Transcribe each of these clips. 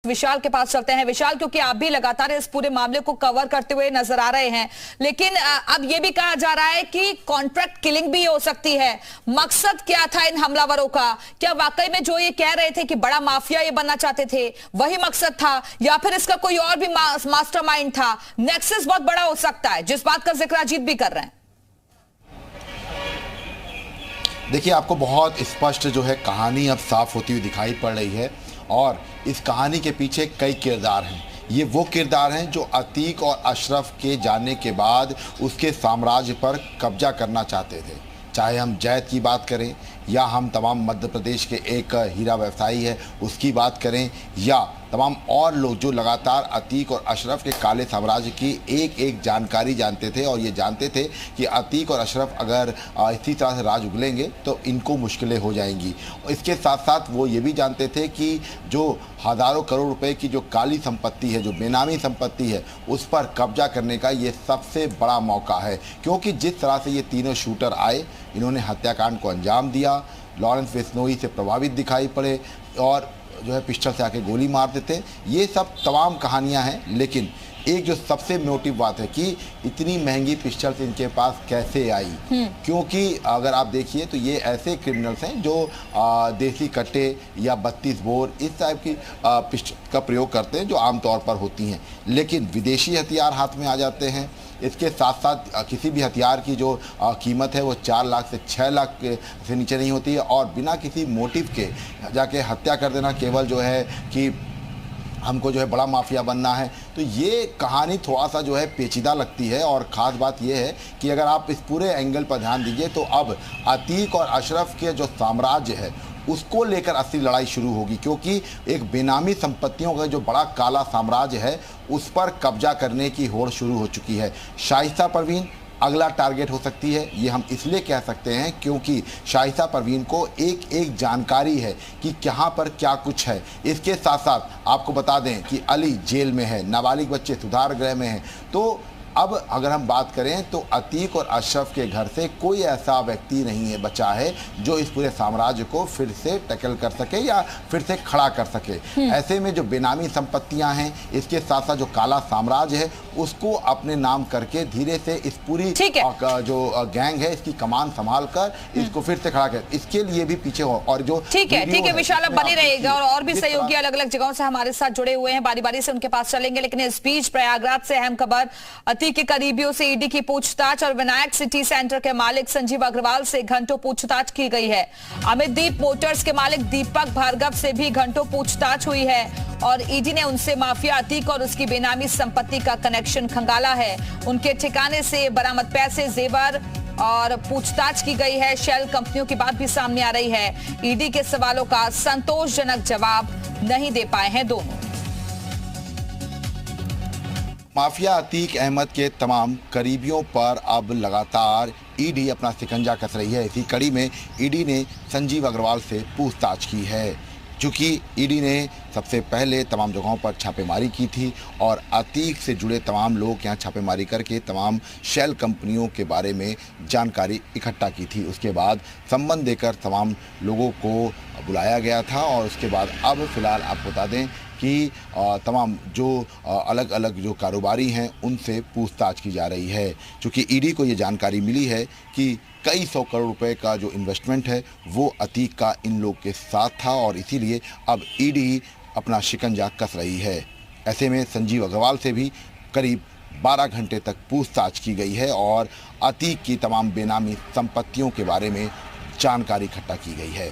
विशाल के पास चलते हैं। विशाल, क्योंकि आप भी लगातार इस पूरे मामले को कवर करते हुए नजर आ रहे हैं, लेकिन अब यह भी कहा जा रहा है कि कॉन्ट्रैक्ट किलिंग भी हो सकती है। मकसद क्या था इन हमलावरों का? क्या वाकई में जो ये कह रहे थे कि बड़ा माफिया ये बनना चाहते थे वही मकसद था, या फिर इसका कोई और भी मास्टरमाइंड था? नेक्सस बहुत बड़ा हो सकता है, जिस बात का जिक्र अजीत भी कर रहे हैं। देखिए, आपको बहुत स्पष्ट जो है कहानी अब साफ होती हुई दिखाई पड़ रही है, और इस कहानी के पीछे कई किरदार हैं। ये वो किरदार हैं जो अतीक और अशरफ के जाने के बाद उसके साम्राज्य पर कब्जा करना चाहते थे। चाहे हम जैद की बात करें, या हम तमाम मध्य प्रदेश के एक हीरा व्यवसायी है उसकी बात करें, या तमाम और लोग जो लगातार अतीक और अशरफ के काले साम्राज्य की एक एक जानकारी जानते थे, और ये जानते थे कि अतीक और अशरफ अगर इसी तरह से राज उगलेंगे तो इनको मुश्किलें हो जाएंगी। इसके साथ साथ वो ये भी जानते थे कि जो हज़ारों करोड़ रुपए की जो काली संपत्ति है, जो बेनामी संपत्ति है, उस पर कब्जा करने का ये सबसे बड़ा मौका है। क्योंकि जिस तरह से ये तीनों शूटर आए, इन्होंने हत्याकांड को अंजाम दिया, लॉरेंस बिश्नोई से प्रभावित दिखाई पड़े और जो है पिस्टल से आके गोली मार देते। ये सब तमाम कहानियां हैं, लेकिन एक जो सबसे मोटिव बात है कि इतनी महंगी पिस्टल इनके पास कैसे आई। क्योंकि अगर आप देखिए तो ये ऐसे क्रिमिनल्स हैं जो देसी कट्टे या 32 बोर इस टाइप की पिस्टल का प्रयोग करते हैं, जो आमतौर पर होती हैं। लेकिन विदेशी हथियार हाथ में आ जाते हैं। इसके साथ साथ किसी भी हथियार की जो कीमत है वो 4 लाख से 6 लाख से नीचे नहीं होती है, और बिना किसी मोटिव के जाके हत्या कर देना, केवल जो है कि हमको जो है बड़ा माफिया बनना है। तो ये कहानी थोड़ा सा जो है पेचीदा लगती है, और ख़ास बात ये है कि अगर आप इस पूरे एंगल पर ध्यान दीजिए तो अब अतीक और अशरफ के जो साम्राज्य है उसको लेकर असली लड़ाई शुरू होगी। क्योंकि एक बेनामी संपत्तियों का जो बड़ा काला साम्राज्य है उस पर कब्जा करने की होड़ शुरू हो चुकी है। शाइस्ता परवीन अगला टारगेट हो सकती है। ये हम इसलिए कह सकते हैं क्योंकि शाइस्ता परवीन को एक एक जानकारी है कि कहाँ पर क्या कुछ है। इसके साथ साथ आपको बता दें कि अली जेल में है, नाबालिग बच्चे सुधार गृह में हैं। तो अब अगर हम बात करें तो अतीक और अशरफ के घर से कोई ऐसा व्यक्ति नहीं है बचा है जो इस पूरे साम्राज्य को फिर से टैकल कर सके या फिर से खड़ा कर सके। ऐसे में जो बेनामी संपत्तियां हैं, इसके साथ साथ जो काला साम्राज्य है, उसको अपने नाम करके धीरे से इस पूरी जो गैंग है इसकी कमान संभाल कर इसको फिर से खड़ा कर, इसके लिए भी पीछे हो। और जो ठीक है विशाल, अब बने रहेगा, और भी सहयोगी अलग अलग जगहों से हमारे साथ जुड़े हुए हैं, बारी बारी से उनके पास चलेंगे। लेकिन इस बीच प्रयागराज से अहम खबर, के करीबियों से ईडी की पूछताछ, और विनायक सिटी सेंटर के मालिक संजीव अग्रवाल से घंटों पूछताछ की गई है। अमितदीप मोटर्स के मालिक दीपक भार्गव से भी घंटों पूछताछ हुई है, और ईडी ने उनसे माफिया अतीक और उसकी बेनामी संपत्ति का कनेक्शन खंगाला है। उनके ठिकाने से बरामद पैसे, जेवर और पूछताछ की गई है। शेल कंपनियों की बात भी सामने आ रही है। ईडी के सवालों का संतोषजनक जवाब नहीं दे पाए हैं दोनों। माफिया अतीक अहमद के तमाम करीबियों पर अब लगातार ईडी अपना शिकंजा कस रही है। इसी कड़ी में ईडी ने संजीव अग्रवाल से पूछताछ की है। चूँकि ईडी ने सबसे पहले तमाम जगहों पर छापेमारी की थी और अतीक से जुड़े तमाम लोग यहाँ छापेमारी करके तमाम शेल कंपनियों के बारे में जानकारी इकट्ठा की थी। उसके बाद संबंध देकर तमाम लोगों को बुलाया गया था, और उसके बाद अब फिलहाल आपको बता दें कि तमाम जो अलग अलग जो कारोबारी हैं उनसे पूछताछ की जा रही है। चूँकि ईडी को ये जानकारी मिली है कि कई 100 करोड़ रुपए का जो इन्वेस्टमेंट है वो अतीक का इन लोग के साथ था, और इसीलिए अब ईडी अपना शिकंजा कस रही है। ऐसे में संजीव अग्रवाल से भी करीब 12 घंटे तक पूछताछ की गई है, और अतीक की तमाम बेनामी संपत्तियों के बारे में जानकारी इकट्ठा की गई है।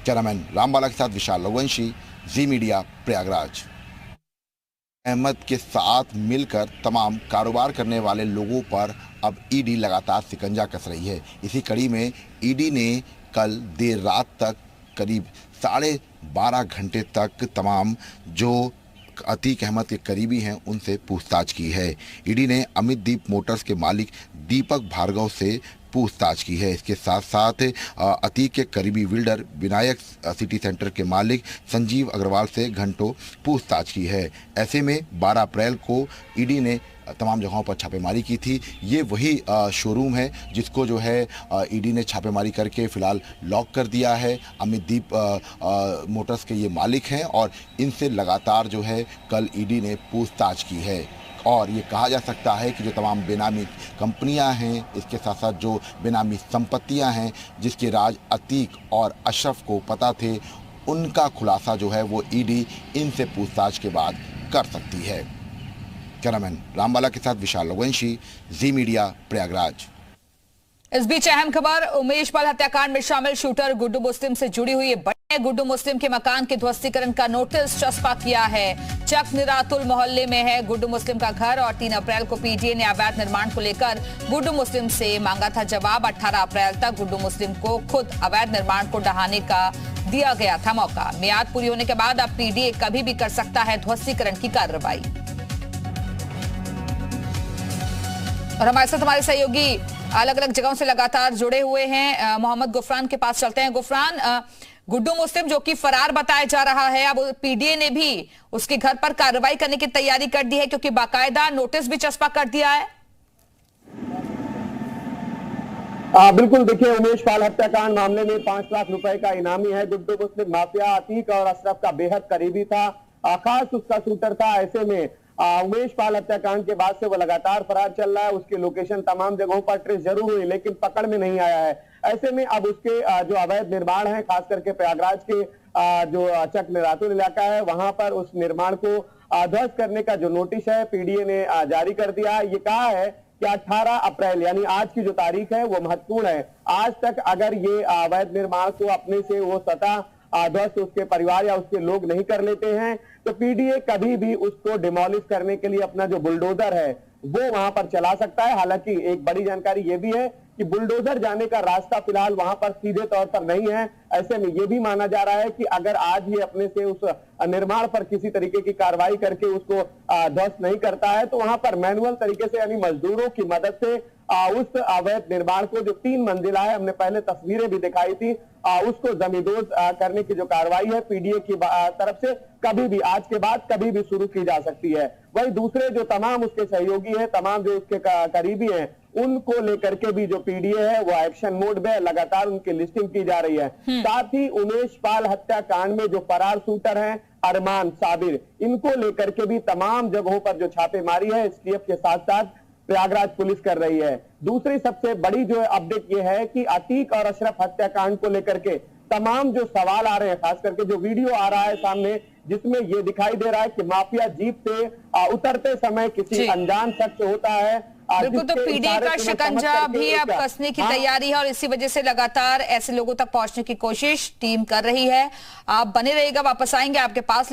कैमरामैन रामबाला के साथ विशाल रघुवंशी, जी मीडिया, प्रयागराज। अहमद के साथ मिलकर तमाम कारोबार करने वाले लोगों पर अब ईडी लगातार शिकंजा कस रही है। इसी कड़ी में ईडी ने कल देर रात तक करीब 12.5 घंटे तक तमाम जो अतीक अहमद के करीबी हैं उनसे पूछताछ की है। ईडी ने अमितदीप मोटर्स के मालिक दीपक भार्गव से पूछताछ की है। इसके साथ साथ अतीक के करीबी बिल्डर विनायक सिटी सेंटर के मालिक संजीव अग्रवाल से घंटों पूछताछ की है। ऐसे में 12 अप्रैल को ईडी ने तमाम जगहों पर छापेमारी की थी। ये वही शोरूम है जिसको जो है ईडी ने छापेमारी करके फिलहाल लॉक कर दिया है। अमित दीप मोटर्स के ये मालिक हैं और इनसे लगातार जो है कल ईडी ने पूछताछ की है। और ये कहा जा सकता है कि जो तमाम बेनामी कंपनियां हैं, इसके साथ साथ जो बेनामी संपत्तियां हैं जिसके राज अतीक और अशरफ को पता थे, उनका खुलासा जो है वो ईडी इनसे पूछताछ के बाद कर सकती है। कैमरामैन रामबाला के साथ विशाल रघुवंशी, जी मीडिया, प्रयागराज। इस बीच अहम खबर, उमेश पाल हत्याकांड में शामिल शूटर गुड्डू मुस्लिम से जुड़ी हुई है। बड़े गुड्डू मुस्लिम के मकान के ध्वस्तीकरण का नोटिस चस्पा किया है। चक निरातुल मोहल्ले में है गुड्डू मुस्लिम का घर और 3 अप्रैल को पीडीए ने अवैध निर्माण को लेकर गुड्डू मुस्लिम से मांगा था जवाब। 18 अप्रैल तक गुड्डू मुस्लिम को खुद अवैध निर्माण को ढहाने का दिया गया था मौका। मियाद पूरी होने के बाद अब पीडीए कभी भी कर सकता है ध्वस्तीकरण की कार्रवाई। और हमारे साथ हमारे सहयोगी अलग अलग जगहों से लगातार जुड़े हुए हैं। मोहम्मद गुफरान के पास चलते हैं। गुफरान, गुड्डू मुस्लिम जो कि फरार बताया जा रहा है, अब पीडीए ने भी उसके घर पर कार्रवाई करने की तैयारी कर दी है क्योंकि बाकायदा नोटिस भी चस्पा कर दिया है। बिल्कुल, देखिए, उमेश पाल हत्याकांड मामले में 5 लाख रुपए का इनामी है। गुड्डू मुस्लिम माफिया अतीक और अशरफ का बेहद करीबी था, खास उसका शूटर था। ऐसे में उमेश पाल हत्याकांड के बाद से वो लगातार फरार चल रहा है। उसकी लोकेशन तमाम जगहों पर ट्रेस जरूर हुई लेकिन पकड़ में नहीं आया है। ऐसे में अब उसके जो अवैध निर्माण है, खास करके प्रयागराज के जो चक निरातुल इलाका है, वहां पर उस निर्माण को ध्वस्त करने का जो नोटिस है पीडीए ने जारी कर दिया। ये कहा है कि 18 अप्रैल यानी आज की जो तारीख है वो महत्वपूर्ण है। आज तक अगर ये अवैध निर्माण को अपने से वो सतह ध्वस्त उसके परिवार या उसके लोग नहीं कर लेते हैं तो पीडीए कभी भी उसको डिमोलिश करने के लिए अपना जो बुलडोजर है वो वहां पर चला सकता है। हालांकि एक बड़ी जानकारी ये भी है कि बुलडोजर जाने का रास्ता फिलहाल वहां पर सीधे तौर पर नहीं है। ऐसे में ये भी माना जा रहा है कि अगर आज ये अपने से उस निर्माण पर किसी तरीके की कार्रवाई करके उसको ध्वस्त नहीं करता है तो वहां पर मैनुअल तरीके से यानी मजदूरों की मदद से उस अवैध निर्माण को जो 3 मंजिला है, हमने पहले तस्वीरें भी दिखाई थी, उसको जमींदोज करने की जो कार्रवाई है पीडीए की तरफ से कभी भी आज के बाद कभी भी शुरू की जा सकती है। वही दूसरे जो तमाम उसके सहयोगी हैं, तमाम जो उसके करीबी हैं, उनको लेकर के भी जो पीडीए है वो एक्शन मोड में लगातार उनकी लिस्टिंग की जा रही है। साथ ही उमेश पाल हत्याकांड में जो फरार शूटर हैं अरमान साबिर, इनको लेकर के भी तमाम जगहों पर जो छापेमारी है एसटीएफ के साथ साथ प्रयागराज पुलिस कर रही है। दूसरी सबसे बड़ी जो अपडेट ये है कि अतीक और अशरफ हत्याकांड को लेकर के तमाम जो सवाल आ रहे हैं, खास करके जो वीडियो आ रहा है सामने जिसमें ये दिखाई दे रहा है कि माफिया जीप से उतरते समय किसी अनजान शख्स होता है। बिल्कुल, तो पीडीए का शिकंजा भी अब कसने की तैयारी है और इसी वजह से लगातार ऐसे लोगों तक पहुंचने की कोशिश टीम कर रही है। आप बने रहिएगा, वापस आएंगे आपके पास।